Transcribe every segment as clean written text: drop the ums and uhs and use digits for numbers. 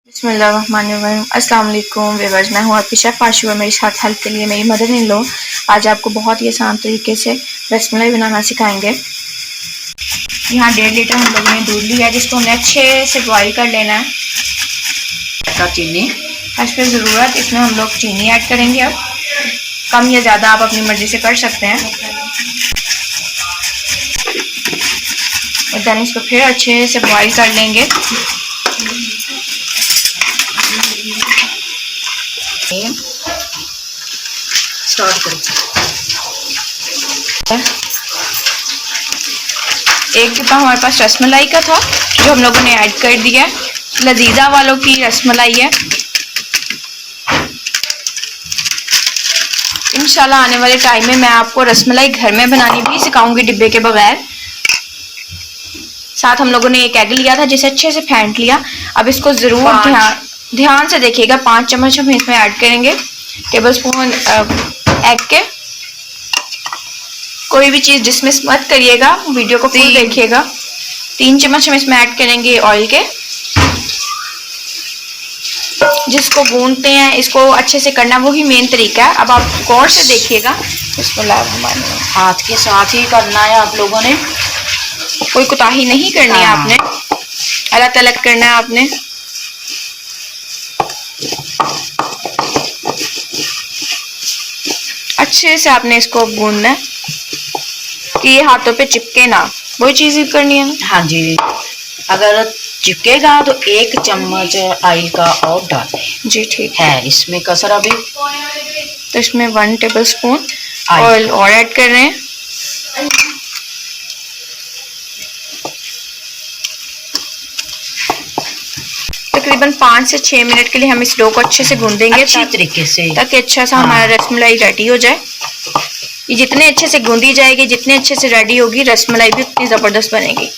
बिस्मिल्लाहिर्रहमानिर्रहीम। अस्सलाम वालेकुम व्यूअर्स, मैं हूँ आपकी शेफ़ आशू और मेरे साथ हेल्प के लिए मेरी मदर इन लॉ आज आपको बहुत ही आसान तरीके से रसमलाई बनाना सिखाएंगे। यहाँ 1.5 लीटर हम लोगों ने दूध लिया है जिसको हमने अच्छे से बॉईल कर लेना है। चीनी हस्ब ज़रूरत इसमें हम लोग चीनी ऐड करेंगे। अब कम या ज़्यादा आप अपनी मर्ज़ी से कर सकते हैं। और देन इसको फिर अच्छे से बॉईल कर लेंगे। स्टार्ट करो। एक डिब्बा हमारे पास रसमलाई का था जो हम लोगों ने ऐड कर दिया। लजीजा वालों की रसमलाई है। इंशाल्लाह आने वाले टाइम में मैं आपको रसमलाई घर में बनानी भी सिखाऊंगी डिब्बे के बगैर। साथ हम लोगों ने एक एग लिया था जिसे अच्छे से फेंट लिया। अब इसको जरूर ध्यान से देखिएगा। 5 चम्मच हम इसमें ऐड करेंगे टेबल स्पून एग के। कोई भी चीज़ जिसमें मत करिएगा, वीडियो को फुल देखिएगा। 3 चम्मच हम इसमें ऐड करेंगे ऑयल के। जिसको गूंदते हैं इसको अच्छे से करना वही मेन तरीका है। अब आप गौर से देखिएगा। हाथ के साथ ही करना है आप लोगों ने, कोई कोताही नहीं करनी है आपने, अलग अलग करना है आपने। अच्छे से आपने इसको गूंदना है कि ये हाथों पे चिपके ना, वही चीज ही करनी है ना। हाँ जी, अगर चिपकेगा तो 1 चम्मच ऑयल का और डालें। जी ठीक है। इसमें कसर अभी तो इसमें 1 टेबल स्पून ऑयल और ऐड कर रहे हैं। तकरीबन 5 से 6 मिनट के लिए हम इस डो को अच्छे से गूंदेंगे अच्छी तरीके से, ताकि अच्छा सा हमारा रसमलाई रेडी हो जाए। ये जितने अच्छे से गूंदी जाएगी, जितने अच्छे से रेडी होगी, रसमलाई भी उतनी ज़बरदस्त बनेगी।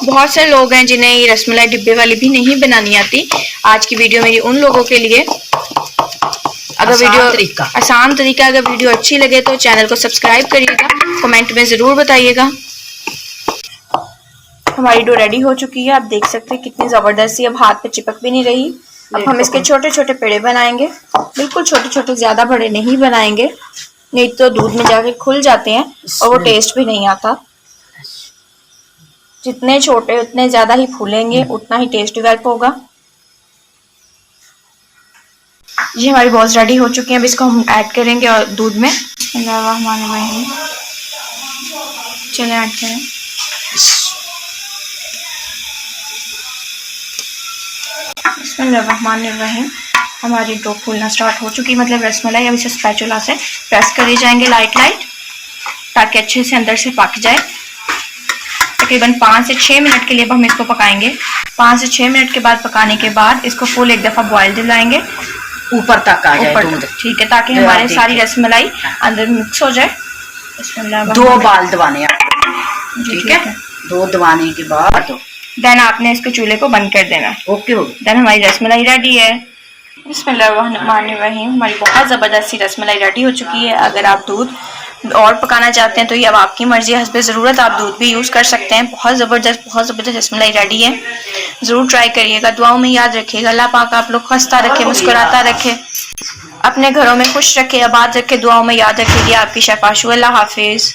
बहुत से लोग हैं जिन्हें ये रसमलाई डिब्बे वाली भी नहीं बनानी आती। आज की वीडियो मेरी उन लोगों के लिए। अगर वीडियो आसान तरीका अगर वीडियो अच्छी लगे तो चैनल को सब्सक्राइब करिएगा, कमेंट में ज़रूर बताइएगा। हमारी डो रेडी हो चुकी है। आप देख सकते हैं कितनी ज़बरदस्त सी, अब हाथ पे चिपक भी नहीं रही। अब हम इसके छोटे छोटे पेड़े बनाएंगे, बिल्कुल छोटे छोटे, ज़्यादा बड़े नहीं बनाएंगे, नहीं तो दूध में जाके खुल जाते हैं और वो टेस्ट भी नहीं आता। जितने छोटे उतने ज़्यादा ही फूलेंगे, उतना ही टेस्ट डेवलप होगा। ये हमारी बॉल्स रेडी हो चुकी हैं। अब इसको हम ऐड करेंगे और दूध में। चलें ऐड करें। बिस्मिल्लाहिर्रहमानिर्रहीम। हमारी डो फूलना स्टार्ट हो चुकी, मतलब रसमलाई। अब इसे स्पैचुला से प्रेस करे जाएंगे लाइट लाइट, ताकि अच्छे से अंदर से पक जाए। तकरीबन 5 से 6 मिनट के लिए हम इसको पकाएंगे। 5 से 6 मिनट के बाद पकाने के बाद इसको फुल एक दफ़ा बॉयल दिलाएंगे, ऊपर तक आ जाए दूध। ठीक है, ताकि हमारे सारी रसमलाई अंदर मिक्स हो जाए। 2 बाल दबाने, ठीक है। 2 दबाने के बाद देन आपने इसको चूल्हे को बंद कर देना। ओके हो। देन हमारी रसमलाई रेडी है। बिस्मिल्लाहिर्रहमानिर्रहीम। हमारी बहुत ज़बरदस्त सी रसमलाई रेडी हो चुकी है। अगर आप दूध और पकाना चाहते हैं तो ये अब आपकी मर्जी, हस्ब ज़रूरत आप दूध भी यूज़ कर सकते हैं। बहुत ज़बरदस्त रसमलाई रेडी है। ज़रूर ट्राई करिएगा। दुआओं में याद रखिएगा। अल्लाह पाक आप लोग हंसता रखे, मुस्कुराता रखे, अपने घरों में खुश रखे, आबाद रखे। दुआओं में याद रखिएगा। आपकी शेफ़ आशू। अल्लाह हाफिज़।